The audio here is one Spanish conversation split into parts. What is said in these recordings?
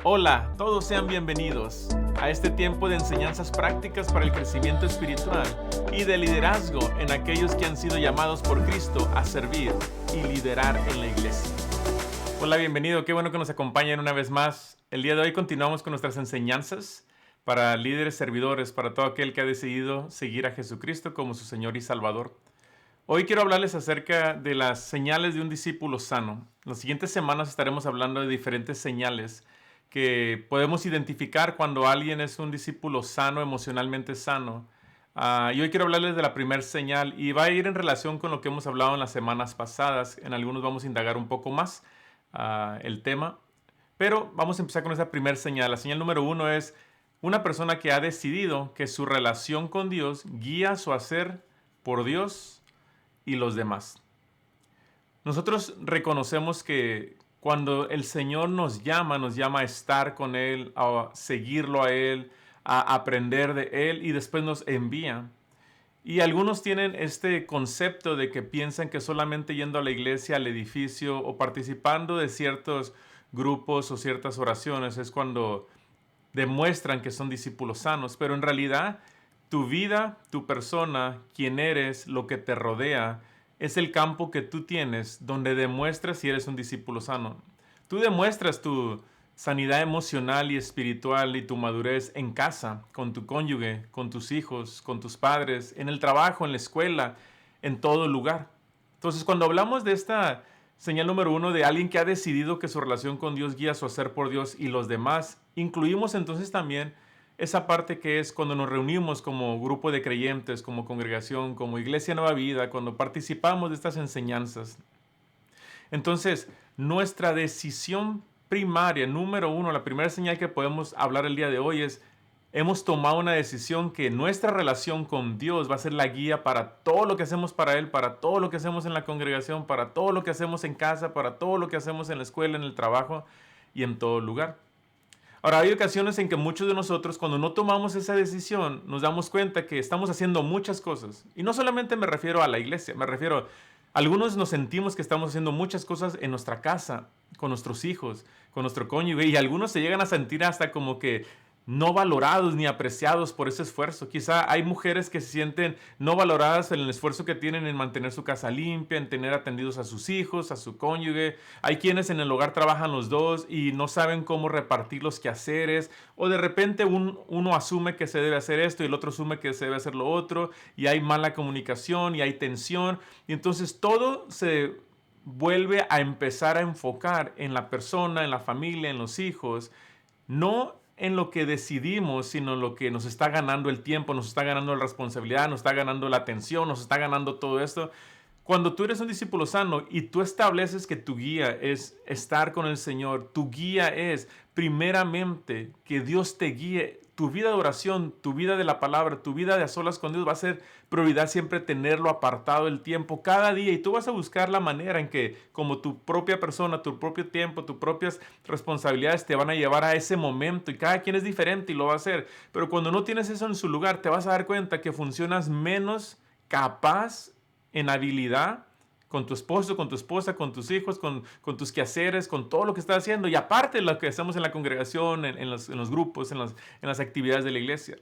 Hola, todos sean bienvenidos a este tiempo de enseñanzas prácticas para el crecimiento espiritual y de liderazgo en aquellos que han sido llamados por Cristo a servir y liderar en la iglesia. Hola, bienvenido, qué bueno que nos acompañen una vez más. El día de hoy continuamos con nuestras enseñanzas para líderes servidores, para todo aquel que ha decidido seguir a Jesucristo como su Señor y Salvador. Hoy quiero hablarles acerca de las señales de un discípulo sano. Las siguientes semanas estaremos hablando de diferentes señales que podemos identificar cuando alguien es un discípulo sano, emocionalmente sano. Y hoy quiero hablarles de la primera señal y va a ir en relación con lo que hemos hablado en las semanas pasadas. En algunos vamos a indagar un poco más el tema, pero vamos a empezar con esa primera señal. La señal número 1 es una persona que ha decidido que su relación con Dios guía su hacer por Dios y los demás. Nosotros reconocemos que cuando el Señor nos llama a estar con Él, a seguirlo a Él, a aprender de Él y después nos envía. Y algunos tienen este concepto de que piensan que solamente yendo a la iglesia, al edificio o participando de ciertos grupos o ciertas oraciones es cuando demuestran que son discípulos sanos. Pero en realidad tu vida, tu persona, quién eres, lo que te rodea, es el campo que tú tienes donde demuestras si eres un discípulo sano. Tú demuestras tu sanidad emocional y espiritual y tu madurez en casa, con tu cónyuge, con tus hijos, con tus padres, en el trabajo, en la escuela, en todo lugar. Entonces, cuando hablamos de esta señal número 1 de alguien que ha decidido que su relación con Dios guía su hacer por Dios y los demás, incluimos entonces también esa parte que es cuando nos reunimos como grupo de creyentes, como congregación, como Iglesia Nueva Vida, cuando participamos de estas enseñanzas. Entonces, nuestra decisión primaria, número 1, la primera señal que podemos hablar el día de hoy es, hemos tomado una decisión que nuestra relación con Dios va a ser la guía para todo lo que hacemos para Él, para todo lo que hacemos en la congregación, para todo lo que hacemos en casa, para todo lo que hacemos en la escuela, en el trabajo y en todo lugar. Ahora, hay ocasiones en que muchos de nosotros, cuando no tomamos esa decisión, nos damos cuenta que estamos haciendo muchas cosas. Y no solamente me refiero a la iglesia, me refiero, algunos nos sentimos que estamos haciendo muchas cosas en nuestra casa, con nuestros hijos, con nuestro cónyuge, y algunos se llegan a sentir hasta como que no valorados ni apreciados por ese esfuerzo. Quizá hay mujeres que se sienten no valoradas en el esfuerzo que tienen en mantener su casa limpia, en tener atendidos a sus hijos, a su cónyuge. Hay quienes en el hogar trabajan los dos y no saben cómo repartir los quehaceres, o de repente uno asume que se debe hacer esto y el otro asume que se debe hacer lo otro, y hay mala comunicación y hay tensión, y entonces todo se vuelve a empezar a enfocar en la persona, en la familia, en los hijos, no en lo que decidimos, sino en lo que nos está ganando el tiempo, nos está ganando la responsabilidad, nos está ganando la atención, nos está ganando todo esto. Cuando tú eres un discípulo sano y tú estableces que tu guía es estar con el Señor, tu guía es primeramente que Dios te guíe, tu vida de oración, tu vida de la palabra, tu vida de a solas con Dios va a ser prioridad siempre tenerlo apartado el tiempo cada día, y tú vas a buscar la manera en que como tu propia persona, tu propio tiempo, tus propias responsabilidades te van a llevar a ese momento, y cada quien es diferente y lo va a hacer. Pero cuando no tienes eso en su lugar, te vas a dar cuenta que funcionas menos capaz en habilidad con tu esposo, con tu esposa, con tus hijos, con tus quehaceres, con todo lo que estás haciendo, y aparte lo que hacemos en la congregación, en los grupos, en las actividades de la iglesia.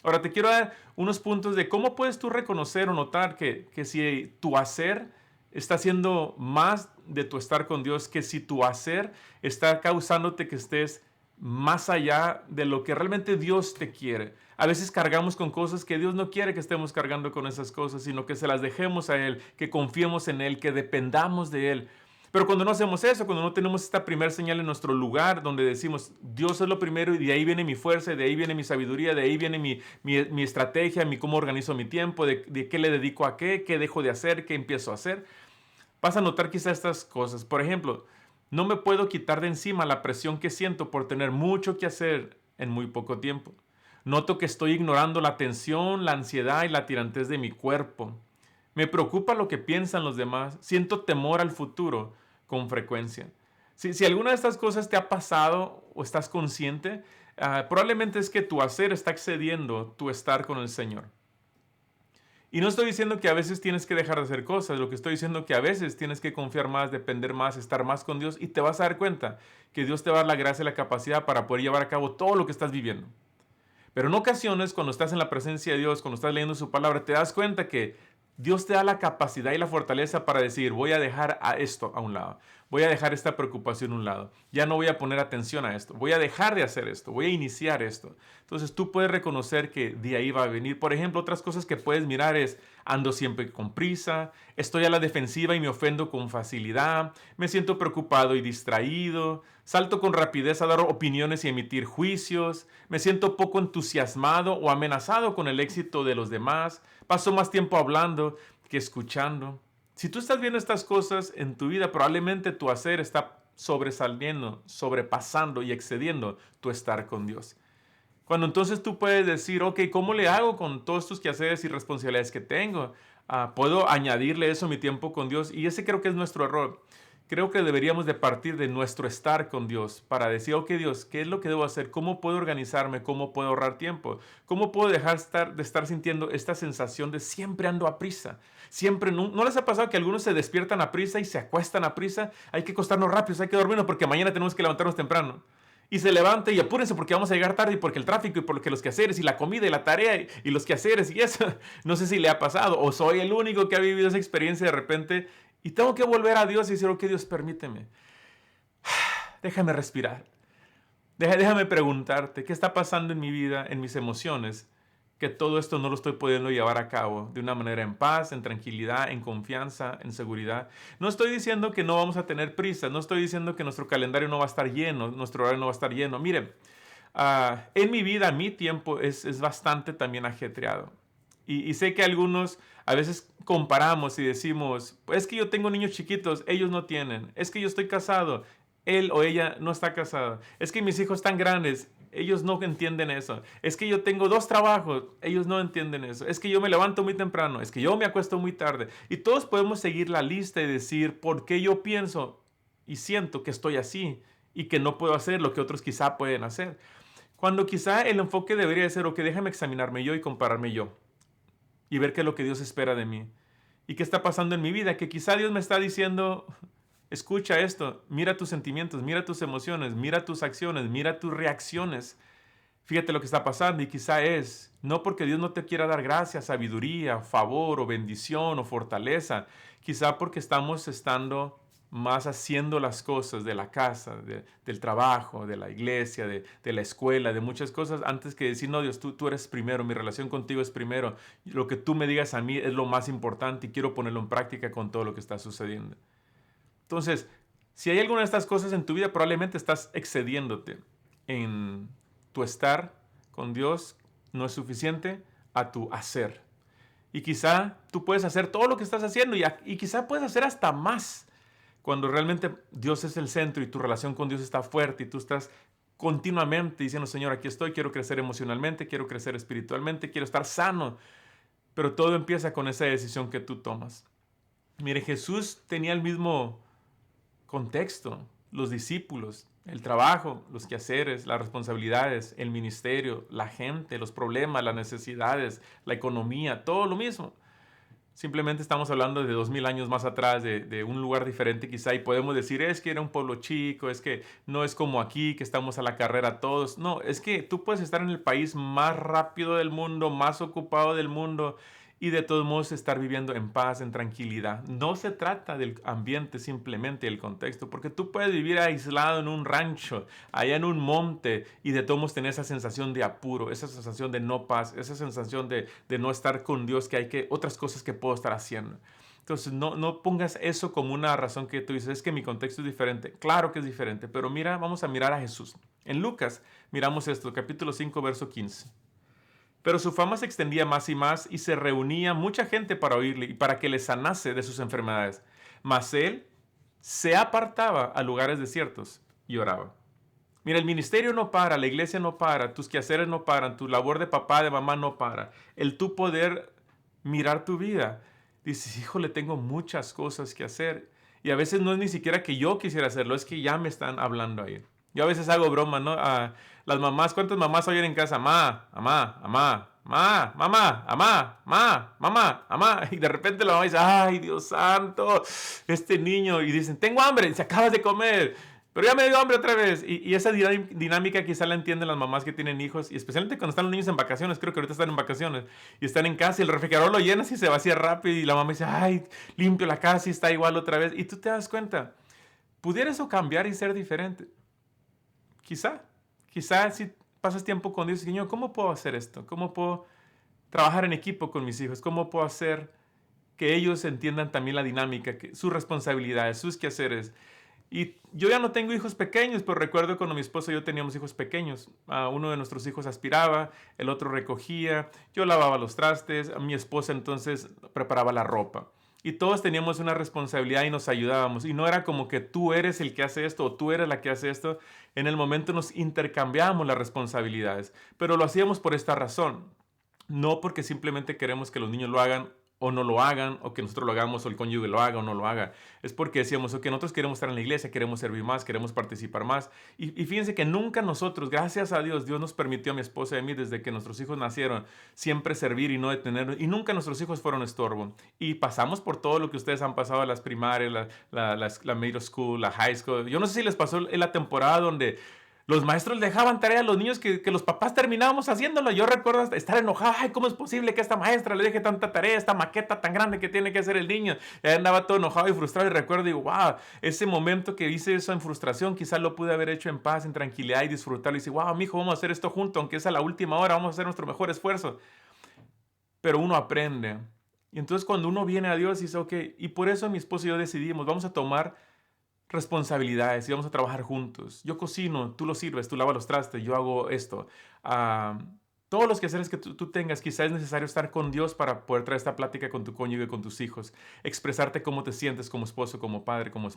Ahora te quiero dar unos puntos de cómo puedes tú reconocer o notar que si tu hacer está haciendo más de tu estar con Dios, que si tu hacer está causándote que estés más allá de lo que realmente Dios te quiere. A veces cargamos con cosas que Dios no quiere que estemos cargando con esas cosas, sino que se las dejemos a Él, que confiemos en Él, que dependamos de Él. Pero cuando no hacemos eso, cuando no tenemos esta primera señal en nuestro lugar, donde decimos, Dios es lo primero y de ahí viene mi fuerza, de ahí viene mi sabiduría, de ahí viene mi estrategia, cómo organizo mi tiempo, de qué le dedico a qué dejo de hacer, qué empiezo a hacer, vas a notar quizás estas cosas. Por ejemplo, no me puedo quitar de encima la presión que siento por tener mucho que hacer en muy poco tiempo. Noto que estoy ignorando la tensión, la ansiedad y la tirantez de mi cuerpo. Me preocupa lo que piensan los demás. Siento temor al futuro con frecuencia. Si alguna de estas cosas te ha pasado o estás consciente, probablemente es que tu hacer está excediendo tu estar con el Señor. Y no estoy diciendo que a veces tienes que dejar de hacer cosas, lo que estoy diciendo es que a veces tienes que confiar más, depender más, estar más con Dios y te vas a dar cuenta que Dios te va a dar la gracia y la capacidad para poder llevar a cabo todo lo que estás viviendo. Pero en ocasiones, cuando estás en la presencia de Dios, cuando estás leyendo su palabra, te das cuenta que Dios te da la capacidad y la fortaleza para decir, voy a dejar a esto a un lado, voy a dejar esta preocupación a un lado, ya no voy a poner atención a esto, voy a dejar de hacer esto, voy a iniciar esto. Entonces tú puedes reconocer que de ahí va a venir. Por ejemplo, otras cosas que puedes mirar es, ando siempre con prisa, estoy a la defensiva y me ofendo con facilidad, me siento preocupado y distraído, salto con rapidez a dar opiniones y emitir juicios, me siento poco entusiasmado o amenazado con el éxito de los demás, paso más tiempo hablando que escuchando. Si tú estás viendo estas cosas en tu vida, probablemente tu hacer está sobresaliendo, sobrepasando y excediendo tu estar con Dios. Cuando entonces tú puedes decir, ok, ¿cómo le hago con todos estos quehaceres y responsabilidades que tengo? ¿Puedo añadirle eso a mi tiempo con Dios? Y ese creo que es nuestro error. Creo que deberíamos de partir de nuestro estar con Dios para decir, ok Dios, ¿qué es lo que debo hacer? ¿Cómo puedo organizarme? ¿Cómo puedo ahorrar tiempo? ¿Cómo puedo dejar de estar sintiendo esta sensación de siempre ando a prisa? Siempre, ¿no les ha pasado que algunos se despiertan a prisa y se acuestan a prisa? Hay que acostarnos rápido, hay que dormirnos porque mañana tenemos que levantarnos temprano. Y se levanta y apúrense porque vamos a llegar tarde y porque el tráfico y porque los quehaceres y la comida y la tarea y los quehaceres y eso. No sé si le ha pasado o soy el único que ha vivido esa experiencia de repente y tengo que volver a Dios y decir, ok Dios, permíteme. Déjame respirar. Déjame preguntarte, ¿qué está pasando en mi vida, en mis emociones? Que todo esto no lo estoy pudiendo llevar a cabo de una manera en paz, en tranquilidad, en confianza, en seguridad. No estoy diciendo que no vamos a tener prisa, no estoy diciendo que nuestro calendario no va a estar lleno, nuestro horario no va a estar lleno. Miren, en mi vida, mi tiempo es bastante también ajetreado. Y sé que algunos a veces comparamos y decimos, es que yo tengo niños chiquitos, ellos no tienen. Es que yo estoy casado, él o ella no está casado. Es que mis hijos están grandes, ellos no entienden eso. Es que yo tengo 2 trabajos, ellos no entienden eso. Es que yo me levanto muy temprano, es que yo me acuesto muy tarde. Y todos podemos seguir la lista y decir por qué yo pienso y siento que estoy así y que no puedo hacer lo que otros quizá pueden hacer. Cuando quizá el enfoque debería ser, ok, déjame examinarme yo y compararme yo y ver qué es lo que Dios espera de mí y qué está pasando en mi vida, que quizá Dios me está diciendo, escucha esto, mira tus sentimientos, mira tus emociones, mira tus acciones, mira tus reacciones. Fíjate lo que está pasando y quizá es, no porque Dios no te quiera dar gracia, sabiduría, favor o bendición o fortaleza, quizá porque estamos estando más haciendo las cosas de la casa, del trabajo, de la iglesia, de la escuela, de muchas cosas, antes que decir, no Dios, tú eres primero, mi relación contigo es primero, lo que tú me digas a mí es lo más importante y quiero ponerlo en práctica con todo lo que está sucediendo. Entonces, si hay alguna de estas cosas en tu vida, probablemente estás excediéndote en tu estar con Dios, no es suficiente a tu hacer. Y quizá tú puedes hacer todo lo que estás haciendo y quizá puedes hacer hasta más cuando realmente Dios es el centro y tu relación con Dios está fuerte y tú estás continuamente diciendo, Señor, aquí estoy, quiero crecer emocionalmente, quiero crecer espiritualmente, quiero estar sano. Pero todo empieza con esa decisión que tú tomas. Mire, Jesús tenía el mismo contexto, los discípulos, el trabajo, los quehaceres, las responsabilidades, el ministerio, la gente, los problemas, las necesidades, la economía, todo lo mismo. Simplemente estamos hablando de 2000 años más atrás, de un lugar diferente quizá, y podemos decir, es que era un pueblo chico, es que no es como aquí, que estamos a la carrera todos. No, es que tú puedes estar en el país más rápido del mundo, más ocupado del mundo, y de todos modos estar viviendo en paz, en tranquilidad. No se trata del ambiente simplemente, del contexto, porque tú puedes vivir aislado en un rancho, allá en un monte, y de todos modos tener esa sensación de apuro, esa sensación de no paz, esa sensación de no estar con Dios, que hay otras cosas que puedo estar haciendo. Entonces, no pongas eso como una razón que tú dices, es que mi contexto es diferente. Claro que es diferente, pero mira, vamos a mirar a Jesús. En Lucas, miramos esto, capítulo 5, verso 15. Pero su fama se extendía más y más y se reunía mucha gente para oírle y para que le sanase de sus enfermedades. Mas él se apartaba a lugares desiertos y oraba. Mira, el ministerio no para, la iglesia no para, tus quehaceres no paran, tu labor de papá, de mamá no para. El tú poder mirar tu vida. Dices, híjole, tengo muchas cosas que hacer. Y a veces no es ni siquiera que yo quisiera hacerlo, es que ya me están hablando ahí. Yo a veces hago broma, ¿no? Las mamás, ¿cuántas mamás oyen en casa? Mamá, mamá, mamá. mamá. Y de repente la mamá dice, ay, Dios santo, este niño. Y dicen, tengo hambre, se acabas de comer. Pero ya me dio hambre otra vez. Y esa dinámica quizá la entienden las mamás que tienen hijos. Y especialmente cuando están los niños en vacaciones. Creo que ahorita están en vacaciones. Y están en casa y el refrigerador lo llenas y se vacía rápido. Y la mamá dice, ay, limpio la casa y está igual otra vez. Y tú te das cuenta. ¿Pudiera eso cambiar y ser diferente? Quizá si pasas tiempo con Dios, Señor, ¿cómo puedo hacer esto? ¿Cómo puedo trabajar en equipo con mis hijos? ¿Cómo puedo hacer que ellos entiendan también la dinámica, sus responsabilidades, sus quehaceres? Y yo ya no tengo hijos pequeños, pero recuerdo cuando mi esposo y yo teníamos hijos pequeños. Uno de nuestros hijos aspiraba, el otro recogía, yo lavaba los trastes, mi esposa entonces preparaba la ropa. Y todos teníamos una responsabilidad y nos ayudábamos. Y no era como que tú eres el que hace esto o tú eres la que hace esto. En el momento nos intercambiábamos las responsabilidades. Pero lo hacíamos por esta razón. No porque simplemente queremos que los niños lo hagan o no lo hagan, o que nosotros lo hagamos, o el cónyuge lo haga o no lo haga. Es porque decíamos, ok, nosotros queremos estar en la iglesia, queremos servir más, queremos participar más. Y fíjense que nunca nosotros, gracias a Dios, Dios nos permitió a mi esposa y a mí, desde que nuestros hijos nacieron, siempre servir y no detenernos. Y nunca nuestros hijos fueron estorbo. Y pasamos por todo lo que ustedes han pasado, las primarias, la middle school, la high school. Yo no sé si les pasó en la temporada donde los maestros dejaban tarea a los niños que los papás terminábamos haciéndolo. Yo recuerdo estar enojado. Ay, ¿cómo es posible que esta maestra le deje tanta tarea, esta maqueta tan grande que tiene que hacer el niño? Y andaba todo enojado y frustrado. Y recuerdo, digo, wow, ese momento que hice eso en frustración, quizás lo pude haber hecho en paz, en tranquilidad y disfrutarlo. Y dice, wow, mijo, vamos a hacer esto juntos, aunque es a la última hora, vamos a hacer nuestro mejor esfuerzo. Pero uno aprende. Y entonces cuando uno viene a Dios y dice, ok, y por eso mi esposo y yo decidimos, vamos a tomar responsabilidades y vamos a trabajar juntos. Yo cocino, tú lo sirves, tú lavas los trastes, yo hago esto. Todos los quehaceres que tú tengas, quizás es necesario estar con Dios para poder traer esta plática con tu cónyuge, con tus hijos, expresarte cómo te sientes como esposo, como padre, como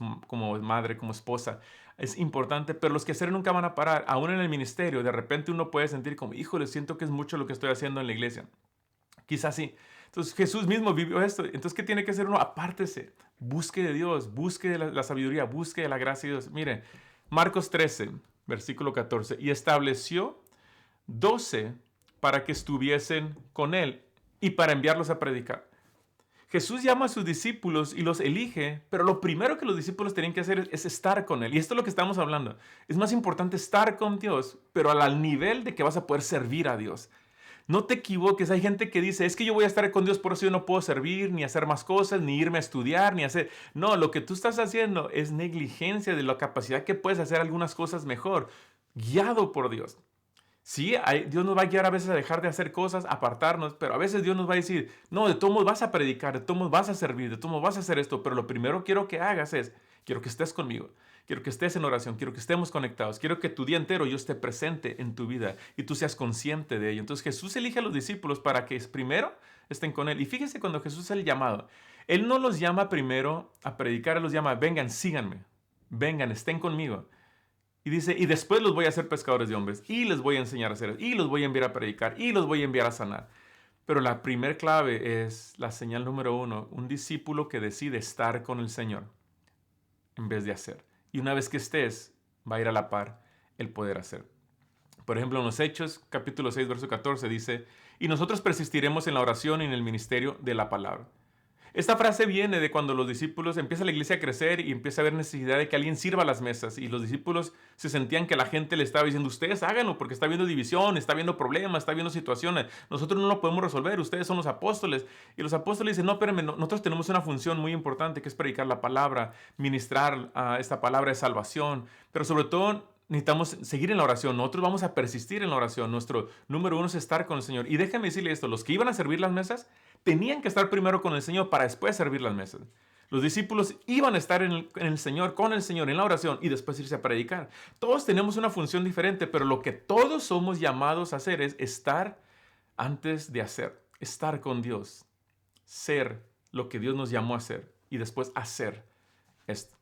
madre, como esposa. Es importante, pero los quehaceres nunca van a parar. Aún en el ministerio, de repente uno puede sentir como, híjole, siento que es mucho lo que estoy haciendo en la iglesia. Quizás sí. Entonces Jesús mismo vivió esto. Entonces, ¿qué tiene que hacer uno? Apártese. Busque de Dios, busque de la sabiduría, busque de la gracia de Dios. Mire, Marcos 13, versículo 14. Y estableció 12 para que estuviesen con él y para enviarlos a predicar. Jesús llama a sus discípulos y los elige, pero lo primero que los discípulos tienen que hacer es estar con él. Y esto es lo que estamos hablando. Es más importante estar con Dios, pero al nivel de que vas a poder servir a Dios. No te equivoques, hay gente que dice, es que yo voy a estar con Dios, por eso yo no puedo servir, ni hacer más cosas, ni irme a estudiar, ni hacer... No, lo que tú estás haciendo es negligencia de la capacidad que puedes hacer algunas cosas mejor, guiado por Dios. Sí, Dios nos va a guiar a veces a dejar de hacer cosas, apartarnos, pero a veces Dios nos va a decir, no, de todos modos vas a predicar, de todos modos vas a servir, de todos modos vas a hacer esto, pero lo primero que quiero que hagas es, quiero que estés conmigo. Quiero que estés en oración, quiero que estemos conectados, quiero que tu día entero yo esté presente en tu vida y tú seas consciente de ello. Entonces Jesús elige a los discípulos para que primero estén con Él. Y fíjese cuando Jesús hace el llamado, Él no los llama primero a predicar, Él los llama, vengan, síganme, vengan, estén conmigo. Y dice, y después los voy a hacer pescadores de hombres, y les voy a enseñar a hacer, y los voy a enviar a predicar, y los voy a enviar a sanar. Pero la primer clave es la señal número 1, un discípulo que decide estar con el Señor en vez de hacer. Y una vez que estés, va a ir a la par el poder hacer. Por ejemplo, en los Hechos, capítulo 6, verso 14, dice, y nosotros persistiremos en la oración y en el ministerio de la palabra. Esta frase viene de cuando los discípulos, empieza la iglesia a crecer y empieza a haber necesidad de que alguien sirva a las mesas. Y los discípulos se sentían que la gente le estaba diciendo, ustedes háganlo porque está habiendo división, está habiendo problemas, está habiendo situaciones. Nosotros no lo podemos resolver, ustedes son los apóstoles. Y los apóstoles dicen, no, espérenme, nosotros tenemos una función muy importante que es predicar la palabra, ministrar esta palabra de salvación. Pero sobre todo necesitamos seguir en la oración. Nosotros vamos a persistir en la oración. Nuestro número 1 es estar con el Señor. Y déjenme decirle esto, los que iban a servir las mesas tenían que estar primero con el Señor para después servir las mesas. Los discípulos iban a estar en el Señor, con el Señor, en la oración y después irse a predicar. Todos tenemos una función diferente, pero lo que todos somos llamados a hacer es estar antes de hacer, estar con Dios, ser lo que Dios nos llamó a hacer y después hacer esto.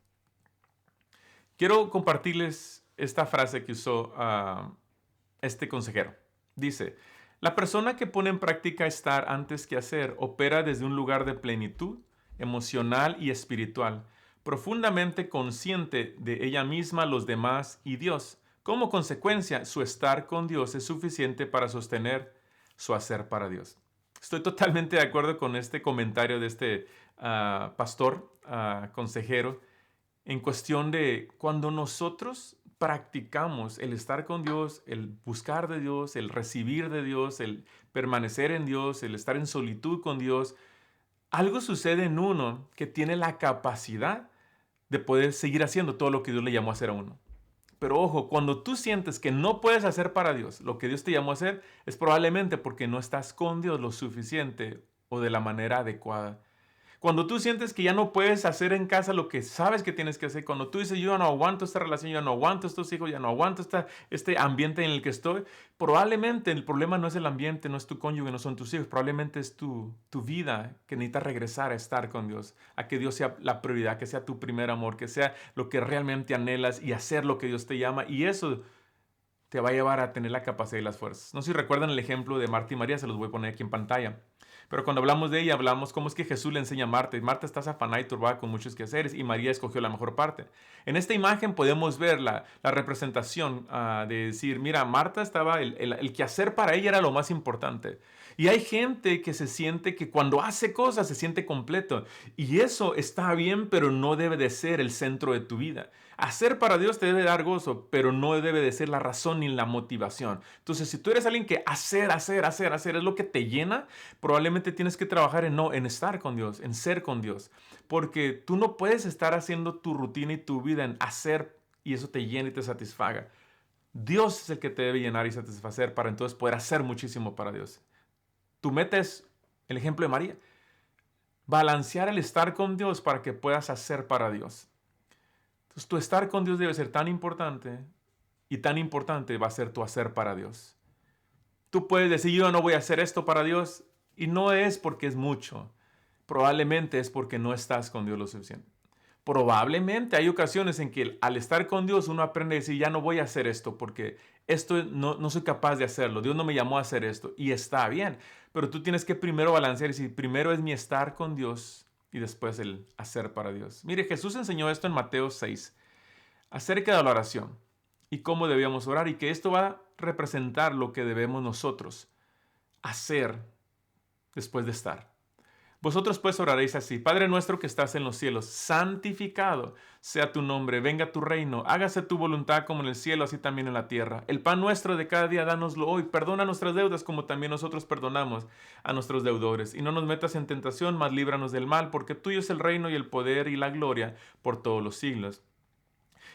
Quiero compartirles esta frase que usó este consejero. Dice, la persona que pone en práctica estar antes que hacer opera desde un lugar de plenitud emocional y espiritual, profundamente consciente de ella misma, los demás y Dios. Como consecuencia, su estar con Dios es suficiente para sostener su hacer para Dios. Estoy totalmente de acuerdo con este comentario de este pastor, consejero, en cuestión de cuando nosotros practicamos el estar con Dios, el buscar de Dios, el recibir de Dios, el permanecer en Dios, el estar en solitud con Dios, algo sucede en uno que tiene la capacidad de poder seguir haciendo todo lo que Dios le llamó a hacer a uno. Pero ojo, cuando tú sientes que no puedes hacer para Dios lo que Dios te llamó a hacer, es probablemente porque no estás con Dios lo suficiente o de la manera adecuada. Cuando tú sientes que ya no puedes hacer en casa lo que sabes que tienes que hacer, cuando tú dices, yo ya no aguanto esta relación, yo ya no aguanto estos hijos, ya no aguanto este ambiente en el que estoy, probablemente el problema no es el ambiente, no es tu cónyuge, no son tus hijos, probablemente es tu vida que necesitas regresar a estar con Dios, a que Dios sea la prioridad, que sea tu primer amor, que sea lo que realmente anhelas y hacer lo que Dios te llama, y eso te va a llevar a tener la capacidad y las fuerzas. No sé si recuerdan el ejemplo de Marta y María, se los voy a poner aquí en pantalla. Pero cuando hablamos de ella, hablamos cómo es que Jesús le enseña a Marta. Y Marta está afanada y turbada con muchos quehaceres y María escogió la mejor parte. En esta imagen podemos ver la representación de decir, mira, Marta estaba, el quehacer para ella era lo más importante. Y hay gente que se siente que cuando hace cosas se siente completo. Y eso está bien, pero no debe de ser el centro de tu vida. Hacer para Dios te debe dar gozo, pero no debe de ser la razón ni la motivación. Entonces, si tú eres alguien que hacer es lo que te llena, probablemente tienes que trabajar en estar con Dios, en ser con Dios. Porque tú no puedes estar haciendo tu rutina y tu vida en hacer y eso te llena y te satisfaga. Dios es el que te debe llenar y satisfacer para entonces poder hacer muchísimo para Dios. Tu meta es el ejemplo de María. Balancear el estar con Dios para que puedas hacer para Dios. Entonces, tu estar con Dios debe ser tan importante y tan importante va a ser tu hacer para Dios. Tú puedes decir, yo no voy a hacer esto para Dios y no es porque es mucho. Probablemente es porque no estás con Dios lo suficiente. Probablemente hay ocasiones en que al estar con Dios uno aprende a decir, ya no voy a hacer esto porque esto no soy capaz de hacerlo. Dios no me llamó a hacer esto y está bien. Pero tú tienes que primero balancear y decir, primero es mi estar con Dios y después el hacer para Dios. Mire, Jesús enseñó esto en Mateo 6 acerca de la oración y cómo debíamos orar y que esto va a representar lo que debemos nosotros hacer después de estar. Vosotros pues oraréis así: Padre nuestro que estás en los cielos, santificado sea tu nombre, venga tu reino, hágase tu voluntad como en el cielo, así también en la tierra. El pan nuestro de cada día, dánoslo hoy, perdona nuestras deudas como también nosotros perdonamos a nuestros deudores. Y no nos metas en tentación, mas líbranos del mal, porque tuyo es el reino y el poder y la gloria por todos los siglos.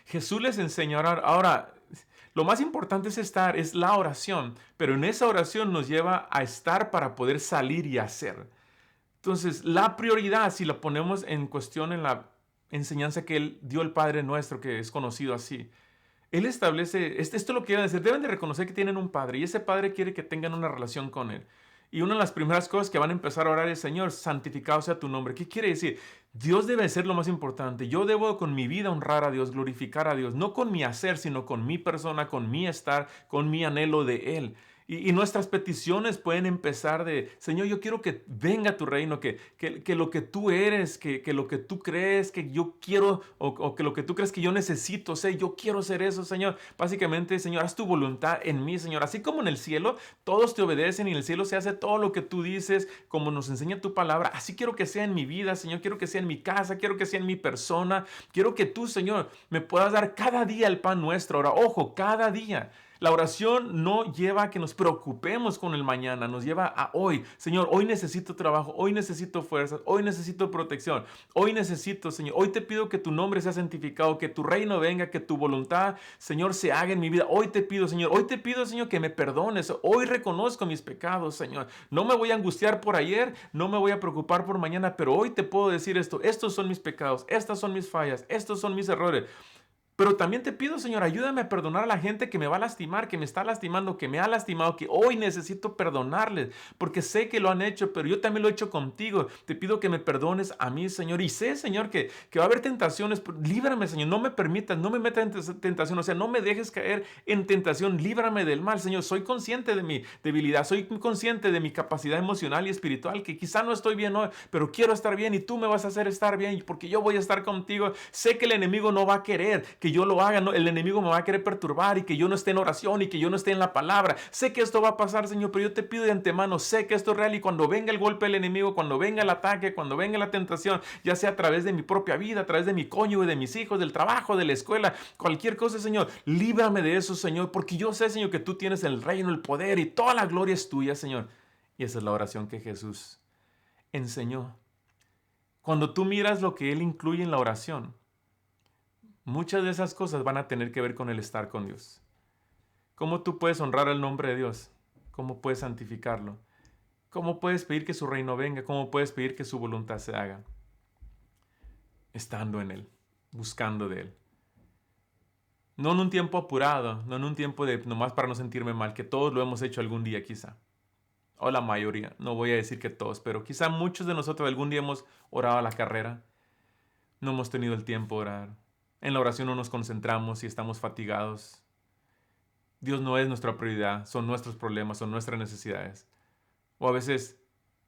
Jesús les enseñó a orar. Ahora, lo más importante es la oración, pero en esa oración nos lleva a estar para poder salir y hacer. Entonces, la prioridad, si la ponemos en cuestión en la enseñanza que Él dio el Padre Nuestro, que es conocido así, Él establece, esto es lo que quieren decir, deben de reconocer que tienen un Padre y ese Padre quiere que tengan una relación con Él. Y una de las primeras cosas que van a empezar a orar es, Señor, santificado sea tu nombre. ¿Qué quiere decir? Dios debe ser lo más importante. Yo debo con mi vida honrar a Dios, glorificar a Dios, no con mi hacer, sino con mi persona, con mi estar, con mi anhelo de Él. Y nuestras peticiones pueden empezar de, Señor, yo quiero que venga tu reino, que lo que tú eres, que lo que tú crees que yo quiero, o que lo que tú crees que yo necesito ser, yo quiero ser eso, Señor. Básicamente, Señor, haz tu voluntad en mí, Señor. Así como en el cielo, todos te obedecen y en el cielo se hace todo lo que tú dices, como nos enseña tu palabra. Así quiero que sea en mi vida, Señor. Quiero que sea en mi casa, quiero que sea en mi persona. Quiero que tú, Señor, me puedas dar cada día el pan nuestro. Ahora, ojo, cada día. La oración no lleva a que nos preocupemos con el mañana, nos lleva a hoy. Señor, hoy necesito trabajo, hoy necesito fuerzas, hoy necesito protección, hoy necesito, Señor, hoy te pido que tu nombre sea santificado, que tu reino venga, que tu voluntad, Señor, se haga en mi vida. Hoy te pido, Señor, que me perdones. Hoy reconozco mis pecados, Señor. No me voy a angustiar por ayer, no me voy a preocupar por mañana, pero hoy te puedo decir esto. Estos son mis pecados, estas son mis fallas, estos son mis errores. Pero también te pido, Señor, ayúdame a perdonar a la gente que me va a lastimar, que me está lastimando, que me ha lastimado, que hoy necesito perdonarles, porque sé que lo han hecho, pero yo también lo he hecho contigo. Te pido que me perdones a mí, Señor. Y sé, Señor, que va a haber tentaciones. Líbrame, Señor. No me permitas, no me metas en tentación. O sea, no me dejes caer en tentación. Líbrame del mal, Señor. Soy consciente de mi debilidad. Soy consciente de mi capacidad emocional y espiritual, que quizá no estoy bien hoy, pero quiero estar bien y tú me vas a hacer estar bien porque yo voy a estar contigo. Sé que el enemigo no va a querer que que yo lo haga, no, el enemigo me va a querer perturbar y que yo no esté en oración y que yo no esté en la palabra. Sé que esto va a pasar, Señor, pero yo te pido de antemano, sé que esto es real y cuando venga el golpe del enemigo, cuando venga el ataque, cuando venga la tentación, ya sea a través de mi propia vida, a través de mi cónyuge, de mis hijos, del trabajo, de la escuela, cualquier cosa, Señor, líbrame de eso, Señor, porque yo sé, Señor, que tú tienes el reino, el poder y toda la gloria es tuya, Señor. Y esa es la oración que Jesús enseñó. Cuando tú miras lo que Él incluye en la oración, muchas de esas cosas van a tener que ver con el estar con Dios. ¿Cómo tú puedes honrar el nombre de Dios? ¿Cómo puedes santificarlo? ¿Cómo puedes pedir que su reino venga? ¿Cómo puedes pedir que su voluntad se haga? Estando en Él, buscando de Él. No en un tiempo apurado, no en un tiempo de nomás para no sentirme mal, que todos lo hemos hecho algún día quizá. O la mayoría, no voy a decir que todos, pero quizá muchos de nosotros algún día hemos orado a la carrera. No hemos tenido el tiempo de orar. En la oración no nos concentramos y estamos fatigados. Dios no es nuestra prioridad, son nuestros problemas, son nuestras necesidades. O a veces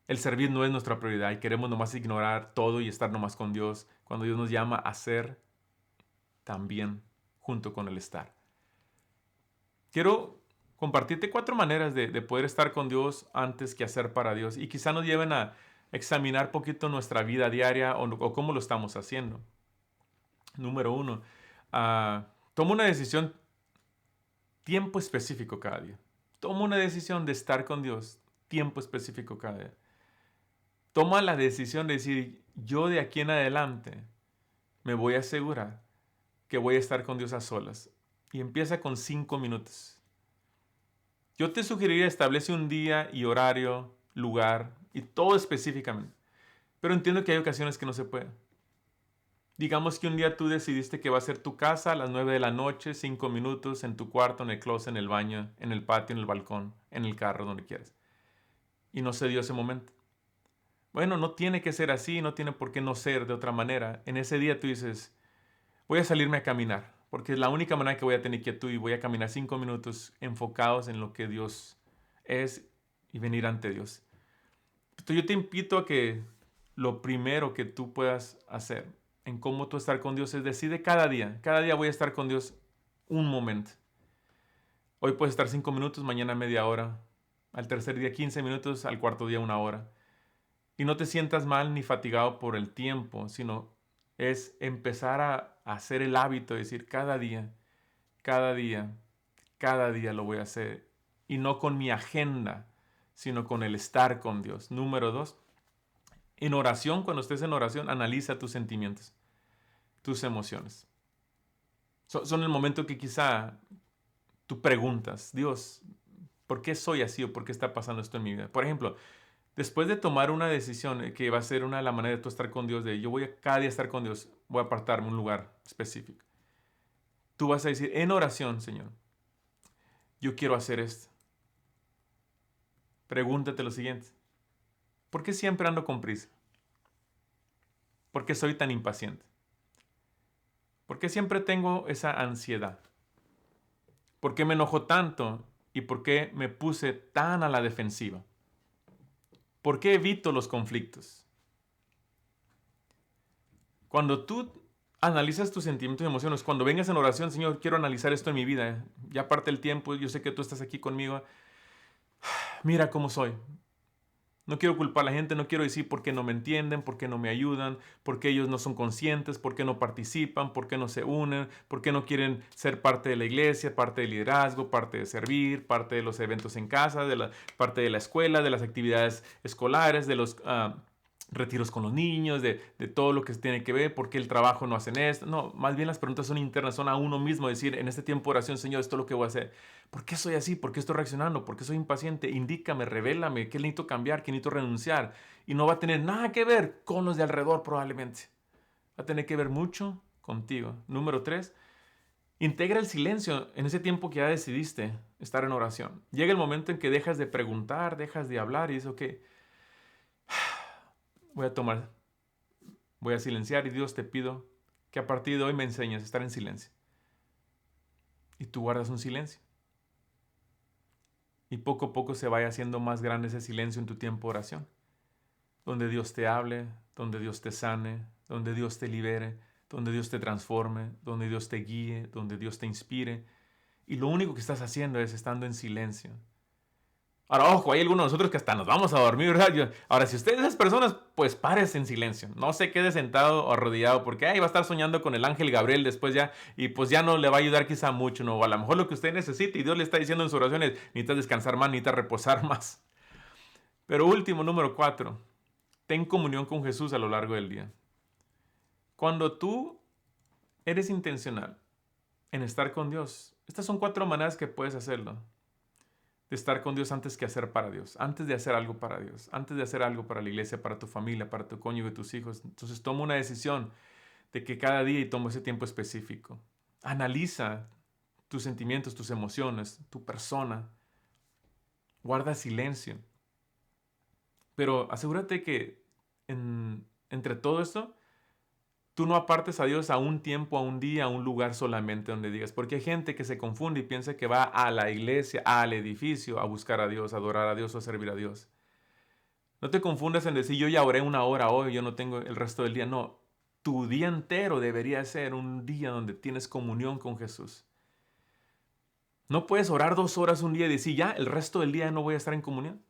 el servir no es nuestra prioridad y queremos nomás ignorar todo y estar nomás con Dios, cuando Dios nos llama a ser también junto con el estar. Quiero compartirte 4 maneras de poder estar con Dios antes que hacer para Dios y quizá nos lleven a examinar poquito nuestra vida diaria o cómo lo estamos haciendo. Número 1, toma una decisión tiempo específico cada día. Toma una decisión de estar con Dios, tiempo específico cada día. Toma la decisión de decir, yo de aquí en adelante me voy a asegurar que voy a estar con Dios a solas. Y empieza con 5 minutos. Yo te sugeriría establece un día y horario, lugar y todo específicamente. Pero entiendo que hay ocasiones que no se puede. Digamos que un día tú decidiste que va a ser tu casa a las 9 de la noche, 5 minutos en tu cuarto, en el closet, en el baño, en el patio, en el balcón, en el carro, donde quieras. Y no se dio ese momento. Bueno, no tiene que ser así, no tiene por qué no ser de otra manera. En ese día tú dices, voy a salirme a caminar, porque es la única manera que voy a tener quietud y voy a caminar 5 minutos enfocados en lo que Dios es y venir ante Dios. Entonces yo te invito a que lo primero que tú puedas hacer en cómo tú estar con Dios es decide cada día voy a estar con Dios un momento. Hoy puedes estar 5 minutos, mañana media hora, al tercer día 15 minutos, al cuarto día 1 hora. Y no te sientas mal ni fatigado por el tiempo, sino es empezar a hacer el hábito de decir cada día lo voy a hacer. Y no con mi agenda, sino con el estar con Dios. Número 2, en oración, cuando estés en oración, analiza tus sentimientos, tus emociones. Son el momento que quizá tú preguntas, Dios, ¿por qué soy así o por qué está pasando esto en mi vida? Por ejemplo, después de tomar una decisión que va a ser la manera de tú estar con Dios, de yo voy a cada día estar con Dios, voy a apartarme un lugar específico. Tú vas a decir, en oración, Señor, yo quiero hacer esto. Pregúntate lo siguiente, ¿por qué siempre ando con prisa? ¿Por qué soy tan impaciente? ¿Por qué siempre tengo esa ansiedad? ¿Por qué me enojo tanto? ¿Y por qué me puse tan a la defensiva? ¿Por qué evito los conflictos? Cuando tú analizas tus sentimientos y emociones, cuando vengas en oración, Señor, quiero analizar esto en mi vida. Ya parte el tiempo, yo sé que tú estás aquí conmigo. Mira cómo soy. No quiero culpar a la gente, no quiero decir por qué no me entienden, por qué no me ayudan, por qué ellos no son conscientes, por qué no participan, por qué no se unen, por qué no quieren ser parte de la iglesia, parte del liderazgo, parte de servir, parte de los eventos en casa, parte de la escuela, de las actividades escolares, de los retiros con los niños, de todo lo que tiene que ver, por qué el trabajo no hacen esto. No, más bien las preguntas son internas, son a uno mismo, decir, en este tiempo de oración, Señor, esto es lo que voy a hacer. ¿Por qué soy así? ¿Por qué estoy reaccionando? ¿Por qué soy impaciente? Indícame, revélame, qué necesito cambiar, qué necesito renunciar. Y no va a tener nada que ver con los de alrededor probablemente. Va a tener que ver mucho contigo. Número 3, integra el silencio en ese tiempo que ya decidiste estar en oración. Llega el momento en que dejas de preguntar, dejas de hablar y dices, ok, voy a silenciar y Dios te pido que a partir de hoy me enseñes a estar en silencio. Y tú guardas un silencio. Y poco a poco se vaya haciendo más grande ese silencio en tu tiempo de oración. Donde Dios te hable, donde Dios te sane, donde Dios te libere, donde Dios te transforme, donde Dios te guíe, donde Dios te inspire. Y lo único que estás haciendo es estando en silencio. Ahora, ojo, hay algunos de nosotros que hasta nos vamos a dormir, ¿verdad? Ahora, si usted es de esas personas, pues párese en silencio. No se quede sentado o arrodillado, porque ahí va a estar soñando con el ángel Gabriel después ya, y pues ya no le va a ayudar quizá mucho, ¿no? O a lo mejor lo que usted necesita, y Dios le está diciendo en su oración es, necesitas descansar más, necesitas reposar más. Pero último, número 4, ten comunión con Jesús a lo largo del día. Cuando tú eres intencional en estar con Dios, estas son 4 maneras que puedes hacerlo. De estar con Dios antes que hacer para Dios, antes de hacer algo para Dios, antes de hacer algo para la iglesia, para tu familia, para tu cónyuge, tus hijos. Entonces toma una decisión de que cada día y toma ese tiempo específico. Analiza tus sentimientos, tus emociones, tu persona. Guarda silencio. Pero asegúrate que entre todo esto, tú no apartes a Dios a un tiempo, a un día, a un lugar solamente donde digas. Porque hay gente que se confunde y piensa que va a la iglesia, al edificio, a buscar a Dios, a adorar a Dios o a servir a Dios. No te confundas en decir, yo ya oré 1 hora hoy, yo no tengo el resto del día. No, tu día entero debería ser un día donde tienes comunión con Jesús. No puedes orar 2 horas un día y decir, ya, el resto del día no voy a estar en comunión.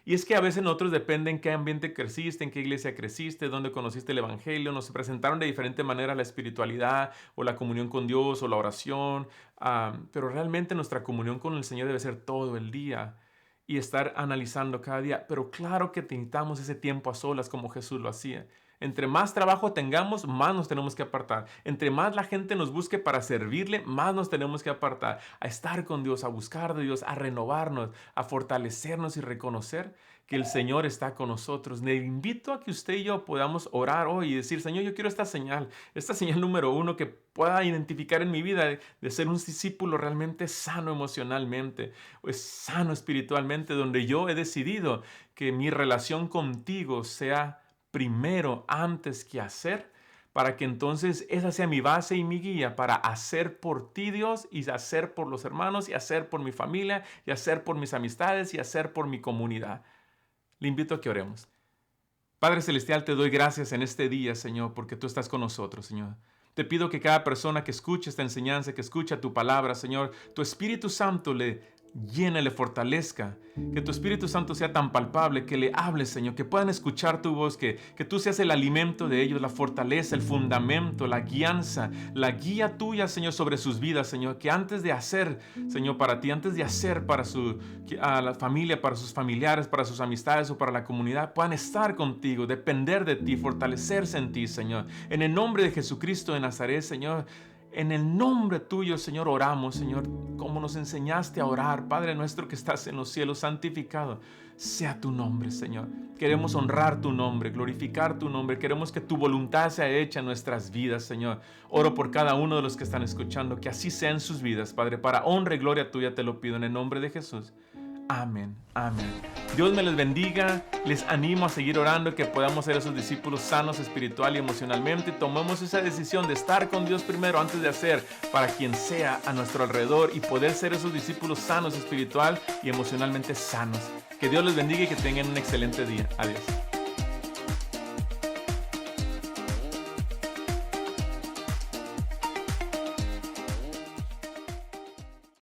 Y es que a veces nosotros depende en qué ambiente creciste, en qué iglesia creciste, dónde conociste el evangelio, nos presentaron de diferente manera la espiritualidad o la comunión con Dios o la oración, pero realmente nuestra comunión con el Señor debe ser todo el día y estar analizando cada día. Pero claro que necesitamos ese tiempo a solas como Jesús lo hacía. Entre más trabajo tengamos, más nos tenemos que apartar. Entre más la gente nos busque para servirle, más nos tenemos que apartar. A estar con Dios, a buscar de Dios, a renovarnos, a fortalecernos y reconocer que el Señor está con nosotros. Le invito a que usted y yo podamos orar hoy y decir, Señor, yo quiero esta señal número 1 que pueda identificar en mi vida de ser un discípulo realmente sano emocionalmente, pues sano espiritualmente, donde yo he decidido que mi relación contigo sea primero antes que hacer, para que entonces esa sea mi base y mi guía para hacer por ti, Dios, y hacer por los hermanos, y hacer por mi familia, y hacer por mis amistades, y hacer por mi comunidad. Le invito a que oremos. Padre Celestial, te doy gracias en este día, Señor, porque tú estás con nosotros, Señor. Te pido que cada persona que escuche esta enseñanza, que escucha tu palabra, Señor, tu Espíritu Santo le llene, le fortalezca, que tu Espíritu Santo sea tan palpable, que le hables, Señor, que puedan escuchar tu voz, que tú seas el alimento de ellos, la fortaleza, el fundamento, la guianza, la guía tuya, Señor, sobre sus vidas, Señor, que antes de hacer, Señor, para ti, antes de hacer para a la familia, para sus familiares, para sus amistades o para la comunidad, puedan estar contigo, depender de ti, fortalecerse en ti, Señor. En el nombre de Jesucristo de Nazaret, Señor, en el nombre tuyo, Señor, oramos, Señor, como nos enseñaste a orar. Padre nuestro que estás en los cielos, santificado sea tu nombre, Señor. Queremos honrar tu nombre, glorificar tu nombre. Queremos que tu voluntad sea hecha en nuestras vidas, Señor. Oro por cada uno de los que están escuchando, que así sea en sus vidas, Padre. Para honra y gloria tuya te lo pido en el nombre de Jesús. Amén, amén. Dios me les bendiga, les animo a seguir orando, que podamos ser esos discípulos sanos espiritual y emocionalmente. Tomemos esa decisión de estar con Dios primero antes de hacer para quien sea a nuestro alrededor y poder ser esos discípulos sanos espiritual y emocionalmente sanos. Que Dios les bendiga y que tengan un excelente día. Adiós.